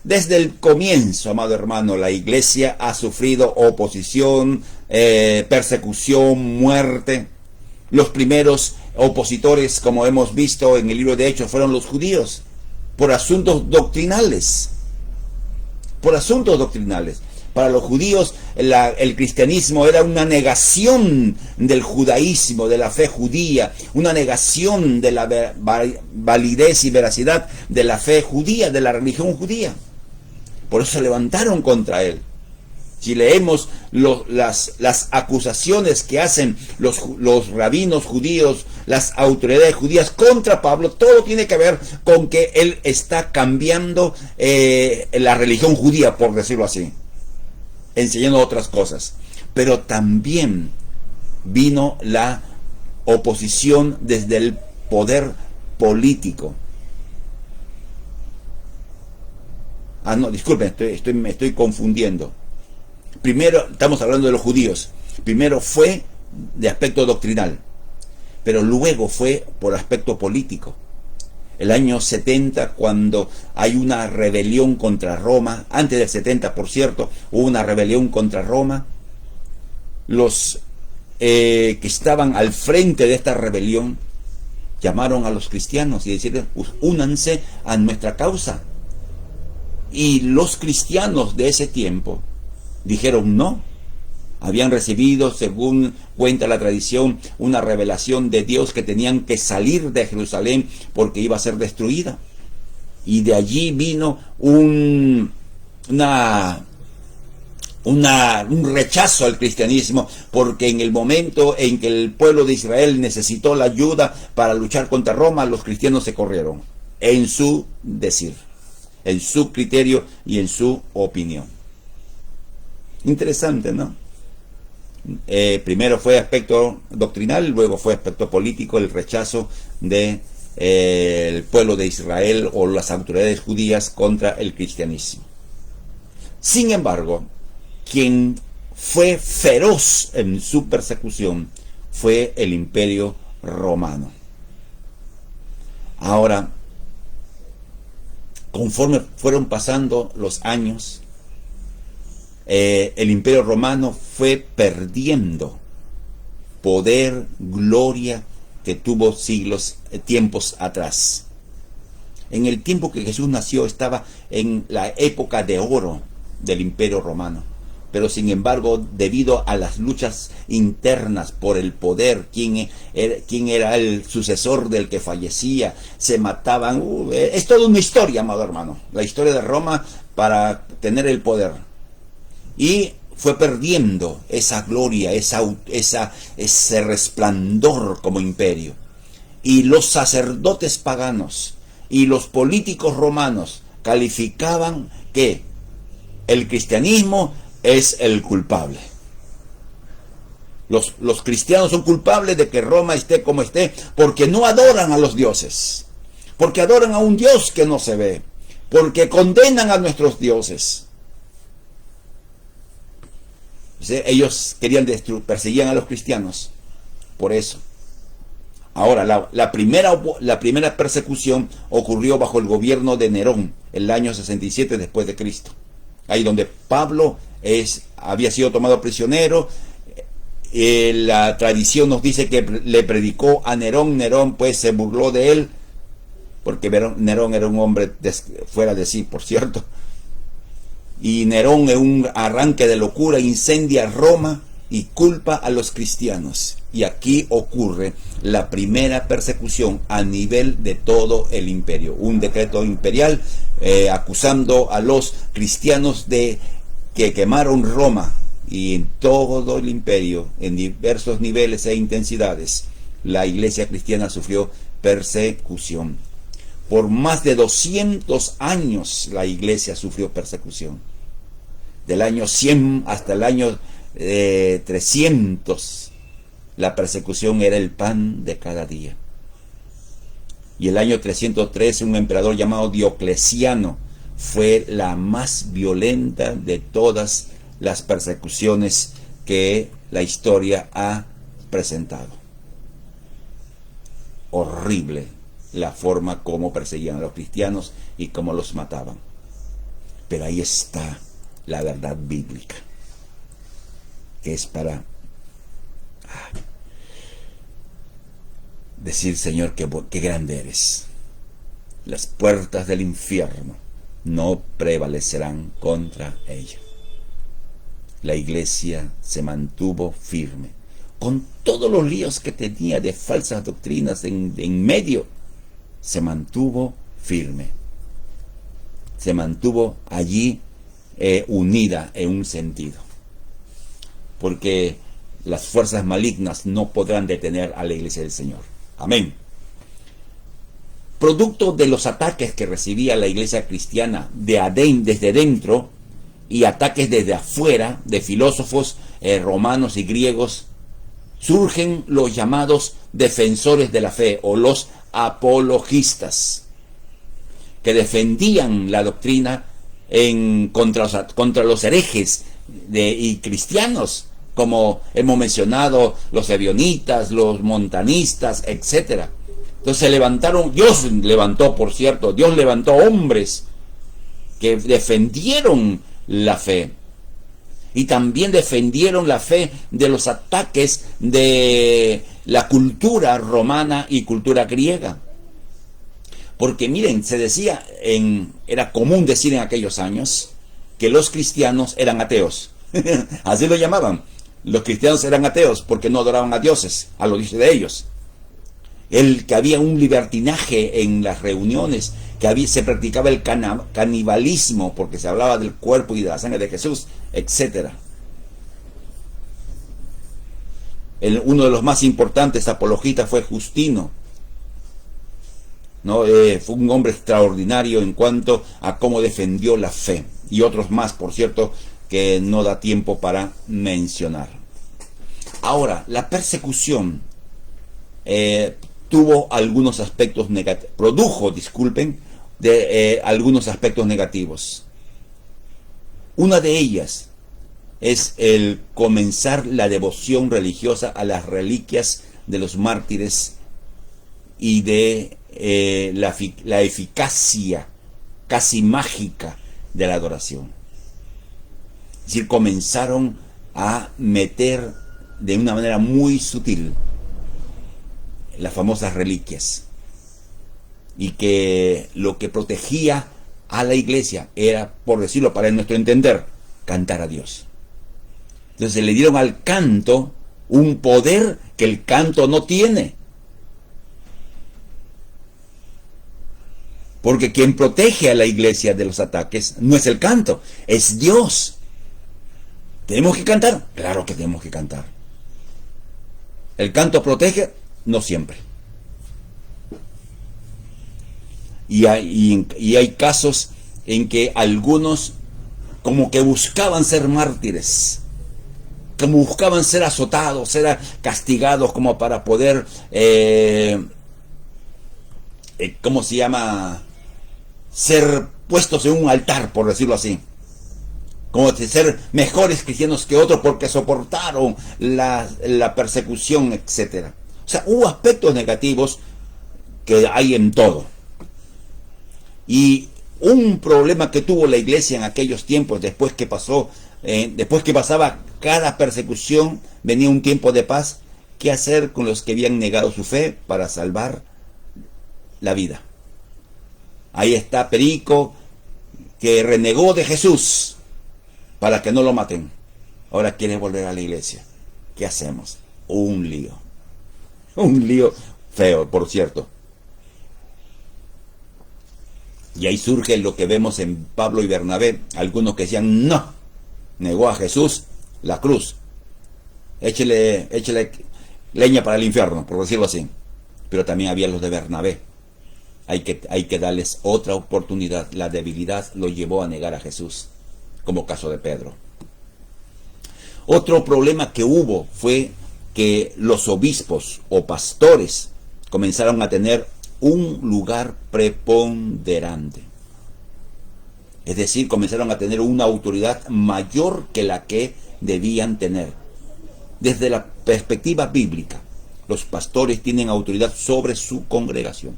[SPEAKER 1] Desde el comienzo, amado hermano, la iglesia ha sufrido oposición, persecución, muerte. Los primeros opositores, como hemos visto en el libro de Hechos, fueron los judíos, por asuntos doctrinales. Por asuntos doctrinales. Para los judíos el cristianismo era una negación del judaísmo, de la fe judía, una negación de la validez y veracidad de la fe judía, de la religión judía. Por eso se levantaron contra él. Si leemos las acusaciones que hacen los rabinos judíos, las autoridades judías contra Pablo, todo tiene que ver con que él está cambiando la religión judía, por decirlo así, enseñando otras cosas. Pero también vino la oposición desde el poder político. No, disculpen, me estoy confundiendo. Primero, estamos hablando de los judíos. Primero fue de aspecto doctrinal, pero luego fue por aspecto político. El año 70, cuando hay una rebelión contra Roma, antes del 70, por cierto, hubo una rebelión contra Roma. Los que estaban al frente de esta rebelión llamaron a los cristianos y decían: únanse a nuestra causa. Y los cristianos de ese tiempo dijeron no. Habían recibido, según cuenta la tradición, una revelación de Dios que tenían que salir de Jerusalén porque iba a ser destruida. Y de allí vino un rechazo al cristianismo, porque en el momento en que el pueblo de Israel necesitó la ayuda para luchar contra Roma, los cristianos se corrieron, en su decir, en su criterio y en su opinión. Interesante, ¿no? Primero fue aspecto doctrinal, luego fue aspecto político, el rechazo de el pueblo de Israel o las autoridades judías contra el cristianismo. Sin embargo, quien fue feroz en su persecución fue el Imperio Romano. Ahora, conforme fueron pasando los años, el Imperio Romano fue perdiendo poder, gloria que tuvo tiempos atrás. En el tiempo que Jesús nació estaba en la época de oro del Imperio Romano. Pero sin embargo, debido a las luchas internas por el poder, quién era el sucesor del que fallecía, se mataban. Es toda una historia, amado hermano, la historia de Roma para tener el poder. Y fue perdiendo esa gloria, ese resplandor como imperio. Y los sacerdotes paganos y los políticos romanos calificaban que el cristianismo es el culpable. Los cristianos son culpables de que Roma esté como esté, porque no adoran a los dioses, porque adoran a un Dios que no se ve, porque condenan a nuestros dioses. Ellos querían perseguían a los cristianos por eso. Ahora, la primera persecución ocurrió bajo el gobierno de Nerón, el año 67 después de Cristo. Ahí donde Pablo había sido tomado prisionero. La tradición nos dice que le predicó a Nerón. Nerón pues se burló de él, porque Nerón era un hombre fuera de sí, por cierto. Y Nerón, en un arranque de locura, incendia Roma y culpa a los cristianos. Y aquí ocurre la primera persecución a nivel de todo el imperio. Un decreto imperial acusando a los cristianos de que quemaron Roma. Y en todo el imperio, en diversos niveles e intensidades, la iglesia cristiana sufrió persecución. Por más de 200 años la iglesia sufrió persecución. Del año 100 hasta el año 300, la persecución era el pan de cada día. Y el año 303, un emperador llamado Diocleciano fue la más violenta de todas las persecuciones que la historia ha presentado. Horrible la forma como perseguían a los cristianos y cómo los mataban. Pero ahí está la verdad bíblica, que es para decir: Señor, qué grande eres. Las puertas del infierno no prevalecerán contra ella. La iglesia se mantuvo firme, con todos los líos que tenía de falsas doctrinas en medio. Se mantuvo firme, se mantuvo allí unida en un sentido, porque las fuerzas malignas no podrán detener a la iglesia del Señor. Amén. Producto de los ataques que recibía la iglesia cristiana desde dentro y ataques desde afuera de filósofos romanos y griegos, surgen los llamados defensores de la fe o los apologistas, que defendían la doctrina contra los herejes y cristianos, como hemos mencionado, los ebionitas, los montanistas, etc. Entonces se levantaron, Dios levantó hombres que defendieron la fe. Y también defendieron la fe de los ataques de la cultura romana y cultura griega. Porque miren, se decía, era común decir en aquellos años que los cristianos eran ateos. Así lo llamaban. Los cristianos eran ateos porque no adoraban a dioses, a los dioses de ellos. Que había un libertinaje en las reuniones, se practicaba el canibalismo porque se hablaba del cuerpo y de la sangre de Jesús, etc. Uno de los más importantes apologistas fue Justino, ¿no? Fue un hombre extraordinario en cuanto a cómo defendió la fe, y otros más, por cierto, que no da tiempo para mencionar. Ahora, la persecución tuvo algunos aspectos negativos, algunos aspectos negativos. Una de ellas es el comenzar la devoción religiosa a las reliquias de los mártires y de la eficacia casi mágica de la adoración. Es decir, comenzaron a meter de una manera muy sutil las famosas reliquias, y que lo que protegía a la iglesia era, por decirlo para nuestro entender, cantar a Dios. Entonces le dieron al canto un poder que el canto no tiene. Porque quien protege a la iglesia de los ataques no es el canto, es Dios. ¿Tenemos que cantar? Claro que tenemos que cantar. ¿El canto protege? No siempre. Y hay casos en que algunos como que buscaban ser mártires, como buscaban ser azotados, ser castigados, como para poder, ¿cómo se llama? Ser puestos en un altar, por decirlo así. Como de ser mejores cristianos que otros porque soportaron la persecución, etc. O sea, hubo aspectos negativos que hay en todo. Y un problema que tuvo la iglesia en aquellos tiempos, después que pasaba cada persecución, venía un tiempo de paz. ¿Qué hacer con los que habían negado su fe para salvar la vida? Ahí está Perico, que renegó de Jesús para que no lo maten. Ahora quiere volver a la iglesia. ¿Qué hacemos? Un lío. Un lío feo, por cierto. Y ahí surge lo que vemos en Pablo y Bernabé. Algunos que decían, no, negó a Jesús la cruz. Échele leña para el infierno, por decirlo así. Pero también había los de Bernabé. Hay que darles otra oportunidad. La debilidad lo llevó a negar a Jesús, como caso de Pedro. Otro problema que hubo fue que los obispos o pastores comenzaron a tener un lugar preponderante. Es decir, comenzaron a tener una autoridad mayor que la que debían tener. Desde la perspectiva bíblica, los pastores tienen autoridad sobre su congregación,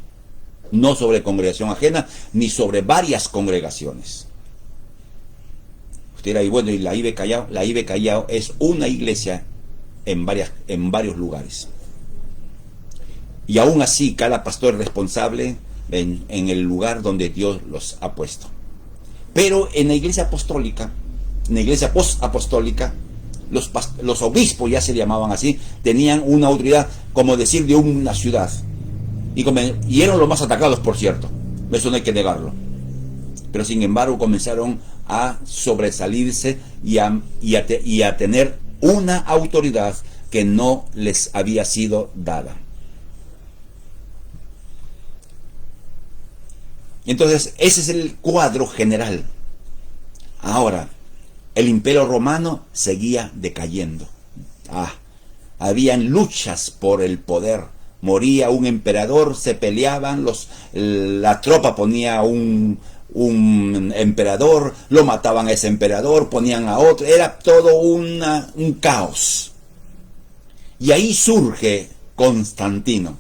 [SPEAKER 1] no sobre congregación ajena, ni sobre varias congregaciones. Usted dirá, y bueno, y la IB Callao es una iglesia en varios lugares. Y aún así, cada pastor es responsable en el lugar donde Dios los ha puesto. Pero en la iglesia apostólica, en la iglesia post-apostólica, los obispos, ya se llamaban así, tenían una autoridad, como decir, de una ciudad. Y eran los más atacados, por cierto. Eso no hay que negarlo. Pero sin embargo comenzaron a sobresalirse y a tener una autoridad que no les había sido dada. Entonces, ese es el cuadro general. Ahora, el Imperio Romano seguía decayendo. habían luchas por el poder. Moría un emperador, se peleaban, la tropa ponía un emperador, lo mataban a ese emperador, ponían a otro, era todo un caos. Y ahí surge Constantino.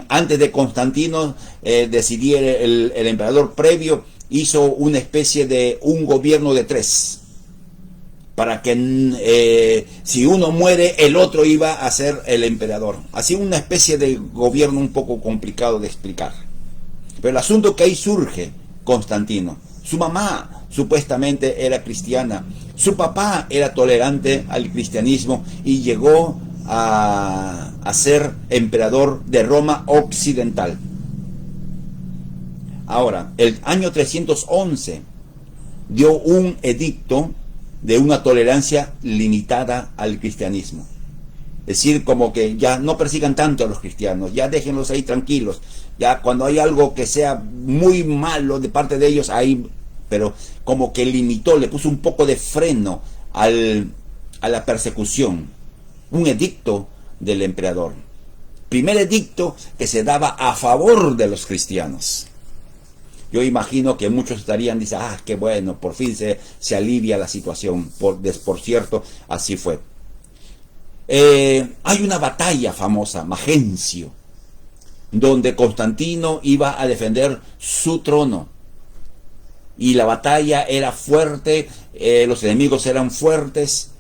[SPEAKER 1] Antes de Constantino decidir el emperador previo, hizo una especie de un gobierno de tres, para que si uno muere, el otro iba a ser el emperador. Así una especie de gobierno un poco complicado de explicar. Pero el asunto que ahí surge Constantino. Su mamá supuestamente era cristiana, su papá era tolerante al cristianismo y llegó a ser emperador de Roma occidental. Ahora, el año 311 dio un edicto de una tolerancia limitada al cristianismo. Es decir, como que ya no persigan tanto a los cristianos, ya déjenlos ahí tranquilos. Ya cuando hay algo que sea muy malo de parte de ellos, ahí, pero como que limitó, le puso un poco de freno a la persecución. Un edicto del emperador. Primer edicto que se daba a favor de los cristianos. Yo imagino que muchos estarían diciendo, qué bueno, por fin se alivia la situación. Por cierto, así fue. Hay una batalla famosa, Magencio, donde Constantino iba a defender su trono. Y la batalla era fuerte, los enemigos eran fuertes,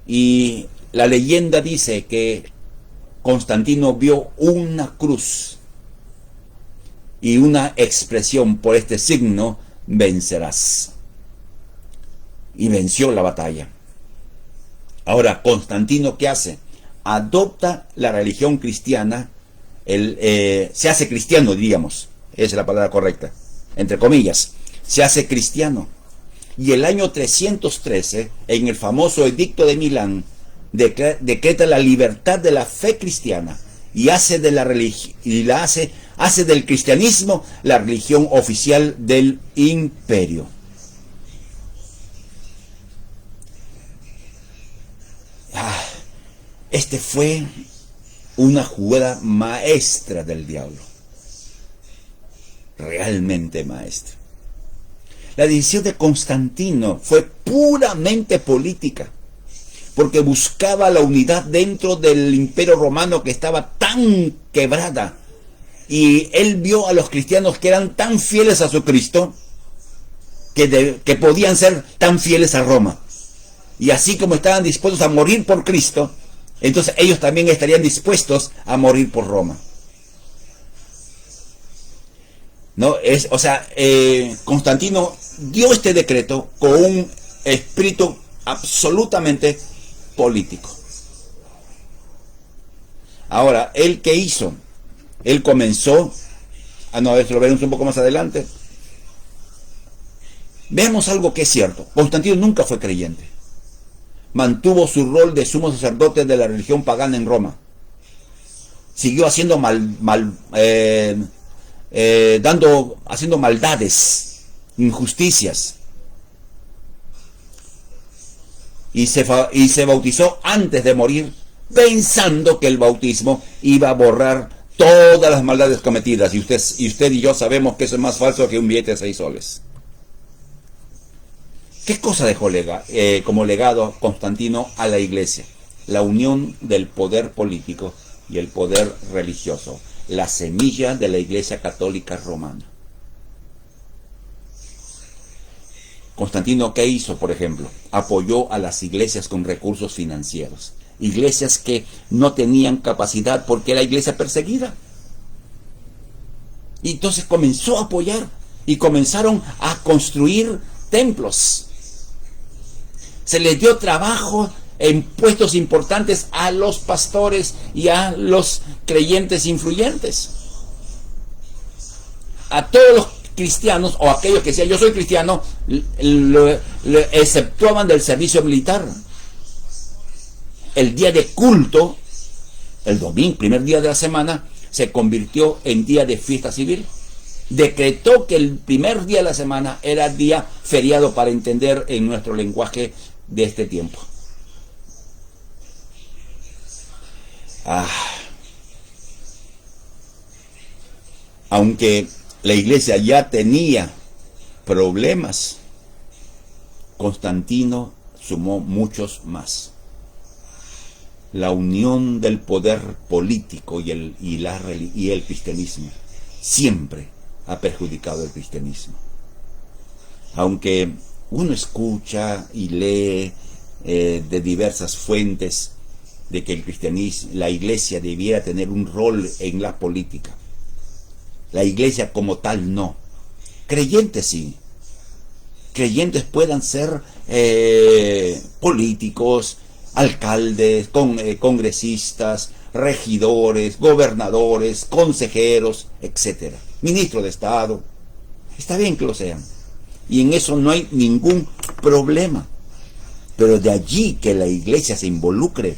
[SPEAKER 1] y la leyenda dice que Constantino vio una cruz y una expresión: por este signo vencerás. Y venció la batalla. Ahora, Constantino, ¿qué hace? Adopta la religión cristiana, se hace cristiano, diríamos, esa es la palabra correcta, entre comillas, se hace cristiano. Y el año 313, en el famoso Edicto de Milán, decreta la libertad de la fe cristiana y hace de la religión, hace del cristianismo la religión oficial del imperio. Este fue una jugada maestra del diablo. Realmente maestra. La decisión de Constantino fue puramente política, porque buscaba la unidad dentro del imperio romano que estaba tan quebrada. Y él vio a los cristianos que eran tan fieles a su Cristo, que podían ser tan fieles a Roma. Y así como estaban dispuestos a morir por Cristo, entonces ellos también estarían dispuestos a morir por Roma. ¿No? Constantino dio este decreto con un espíritu absolutamente político. Ahora, ¿él qué hizo? Él comenzó, eso lo veremos un poco más adelante. Veamos algo que es cierto. Constantino nunca fue creyente. Mantuvo su rol de sumo sacerdote de la religión pagana en Roma. Siguió haciendo haciendo maldades, injusticias. Y se bautizó antes de morir, pensando que el bautismo iba a borrar todas las maldades cometidas. Y usted y yo sabemos que eso es más falso que un billete de 6 soles. ¿Qué cosa dejó como legado Constantino a la iglesia? La unión del poder político y el poder religioso. La semilla de la Iglesia Católica Romana. Constantino, ¿qué hizo, por ejemplo? Apoyó a las iglesias con recursos financieros. Iglesias que no tenían capacidad porque era iglesia perseguida. Y entonces comenzó a apoyar y comenzaron a construir templos. Se les dio trabajo en puestos importantes a los pastores y a los creyentes influyentes. A todos los cristianos, o aquellos que decían yo soy cristiano, le exceptuaban del servicio militar. El día de culto, el domingo, primer día de la semana, se convirtió en día de fiesta civil. Decretó que el primer día de la semana era día feriado, para entender en nuestro lenguaje de este tiempo. Ah, aunque la iglesia ya tenía problemas, Constantino sumó muchos más. La unión del poder político y el cristianismo siempre ha perjudicado el cristianismo. Aunque uno escucha y lee de diversas fuentes de que el cristianismo, la iglesia debiera tener un rol en la política. La iglesia como tal no. Creyentes sí. Creyentes puedan ser políticos, alcaldes, congresistas, regidores, gobernadores, consejeros, etcétera, ministro de Estado. Está bien que lo sean. Y en eso no hay ningún problema. Pero de allí que la iglesia se involucre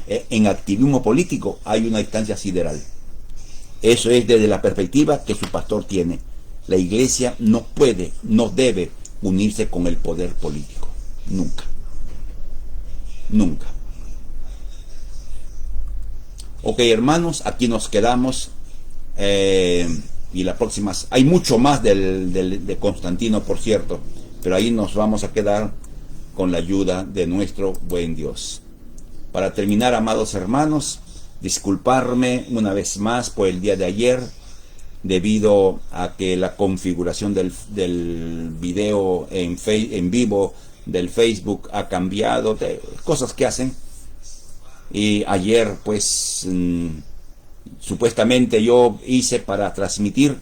[SPEAKER 1] en activismo político, hay una distancia sideral. Eso es desde la perspectiva que su pastor tiene. La iglesia no puede, no debe unirse con el poder político. Nunca. Nunca. Ok, hermanos, aquí nos quedamos. Y la próxima, hay mucho más de Constantino, por cierto, pero ahí nos vamos a quedar con la ayuda de nuestro buen Dios. Para terminar, amados hermanos, disculparme una vez más por el día de ayer, debido a que la configuración del video en vivo del Facebook ha cambiado, cosas que hacen. Y ayer, pues, supuestamente yo hice para transmitir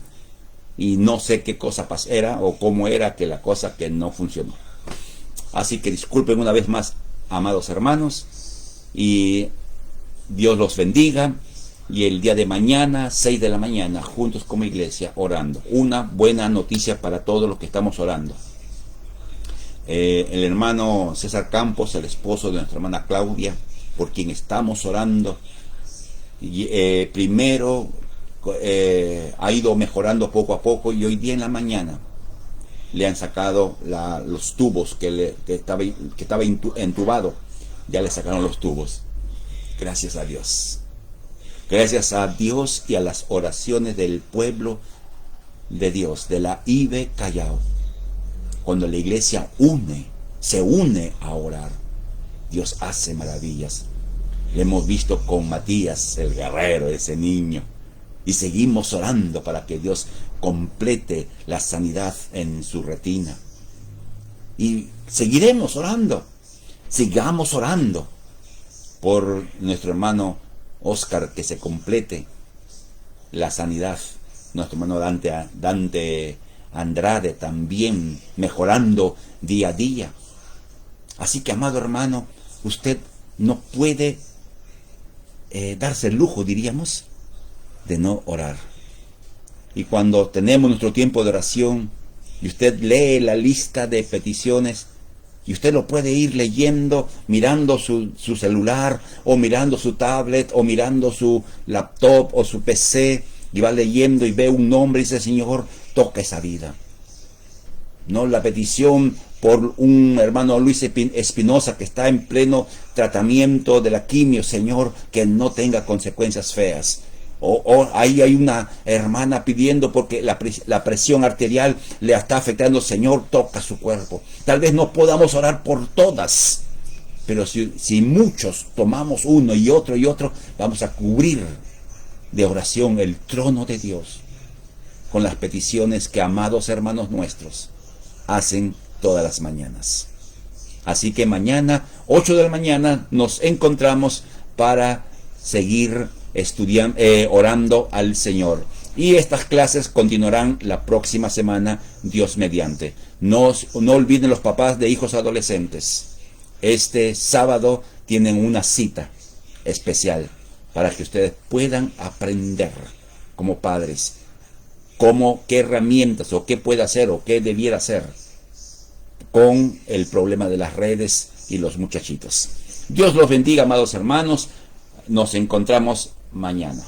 [SPEAKER 1] y no sé qué cosa era o cómo era que la cosa que no funcionó. Así que disculpen una vez más, amados hermanos, y Dios los bendiga. Y el día de mañana, 6 de la mañana, juntos como iglesia, orando. Una buena noticia para todos los que estamos orando. El hermano César Campos, el esposo de nuestra hermana Claudia, por quien estamos orando, primero ha ido mejorando poco a poco, y hoy día en la mañana le han sacado los tubos que estaba entubado. Ya le sacaron los tubos. Gracias a Dios. Gracias a Dios y a las oraciones del pueblo de Dios, de la IBE Callao. Cuando la iglesia se une a orar, Dios hace maravillas. Lo hemos visto con Matías, el guerrero, ese niño. Y seguimos orando para que Dios complete la sanidad en su retina. Y seguiremos orando. Sigamos orando por nuestro hermano Oscar, que se complete la sanidad. Nuestro hermano Dante Andrade también mejorando día a día. Así que, amado hermano, usted no puede darse el lujo, diríamos, de no orar. Y cuando tenemos nuestro tiempo de oración y usted lee la lista de peticiones, y usted lo puede ir leyendo, mirando su celular, o mirando su tablet, o mirando su laptop, o su PC, y va leyendo y ve un nombre y dice: Señor, toca esa vida. No la petición por un hermano Luis Espinosa que está en pleno tratamiento de la quimio: Señor, que no tenga consecuencias feas. O ahí hay una hermana pidiendo porque la presión arterial le está afectando: Señor, toca su cuerpo. Tal vez no podamos orar por todas, pero si muchos tomamos uno y otro, vamos a cubrir de oración el trono de Dios con las peticiones que amados hermanos nuestros hacen todas las mañanas. Así que mañana, 8 de la mañana, nos encontramos para seguir orando al Señor. Y estas clases continuarán la próxima semana, Dios mediante. No olviden los papás de hijos adolescentes. Este sábado tienen una cita especial para que ustedes puedan aprender como padres qué herramientas o qué puede hacer o qué debiera hacer con el problema de las redes y los muchachitos. Dios los bendiga, amados hermanos. Nos encontramos mañana.